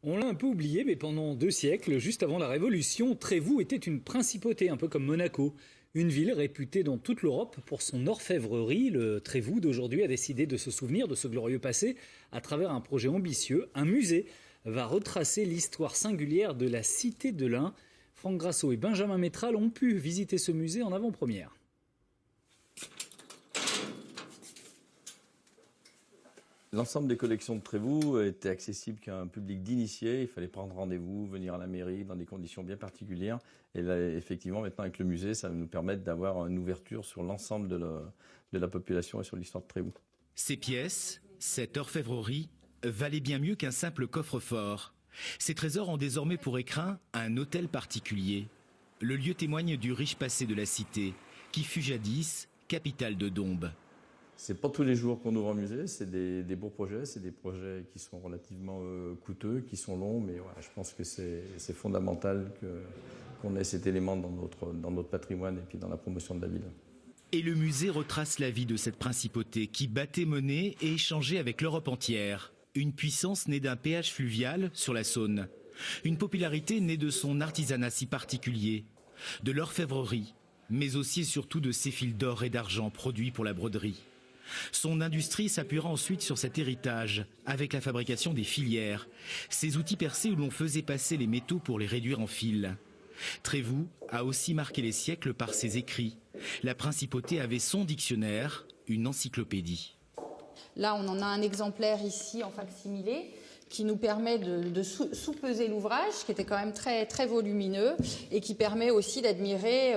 On l'a un peu oublié, mais pendant 2 siècles, juste avant la Révolution, Trévoux était une principauté, un peu comme Monaco. Une ville réputée dans toute l'Europe pour son orfèvrerie. Le Trévoux d'aujourd'hui a décidé de se souvenir de ce glorieux passé à travers un projet ambitieux. Un musée va retracer l'histoire singulière de la cité de l'Ain. Franck Grasso et Benjamin Métral ont pu visiter ce musée en avant-première. L'ensemble des collections de Trévoux était accessible qu'à un public d'initiés. Il fallait prendre rendez-vous, venir à la mairie dans des conditions bien particulières. Et là, effectivement, maintenant avec le musée, ça va nous permettre d'avoir une ouverture sur l'ensemble de la population et sur l'histoire de Trévoux. Ces pièces, cette orfèvrerie, valaient bien mieux qu'un simple coffre-fort. Ces trésors ont désormais pour écrin un hôtel particulier. Le lieu témoigne du riche passé de la cité, qui fut jadis capitale de Dombes. C'est pas tous les jours qu'on ouvre un musée, c'est des beaux projets, c'est des projets qui sont relativement coûteux, qui sont longs, mais voilà, je pense que c'est fondamental qu'on ait cet élément dans notre patrimoine et puis dans la promotion de la ville. Et le musée retrace la vie de cette principauté qui battait monnaie et échangeait avec l'Europe entière. Une puissance née d'un péage fluvial sur la Saône. Une popularité née de son artisanat si particulier, de l'orfèvrerie, mais aussi et surtout de ses fils d'or et d'argent produits pour la broderie. Son industrie s'appuiera ensuite sur cet héritage, avec la fabrication des filières, ces outils percés où l'on faisait passer les métaux pour les réduire en fils. Trévoux a aussi marqué les siècles par ses écrits. La principauté avait son dictionnaire, une encyclopédie. Là, on en a un exemplaire ici en fac-similé qui nous permet de sous-peser l'ouvrage, qui était quand même très, très volumineux et qui permet aussi d'admirer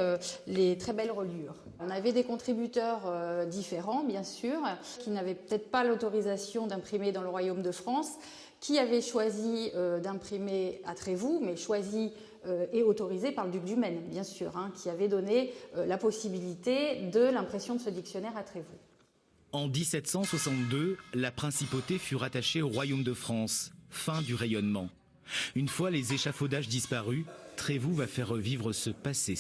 les très belles reliures. On avait des contributeurs différents, bien sûr, qui n'avaient peut-être pas l'autorisation d'imprimer dans le Royaume de France, qui avaient choisi d'imprimer à Trévoux, mais choisi et autorisé par le duc du Maine, bien sûr, qui avait donné la possibilité de l'impression de ce dictionnaire à Trévoux. En 1762, la principauté fut rattachée au Royaume de France. Fin du rayonnement. Une fois les échafaudages disparus, Trévoux va faire revivre ce passé.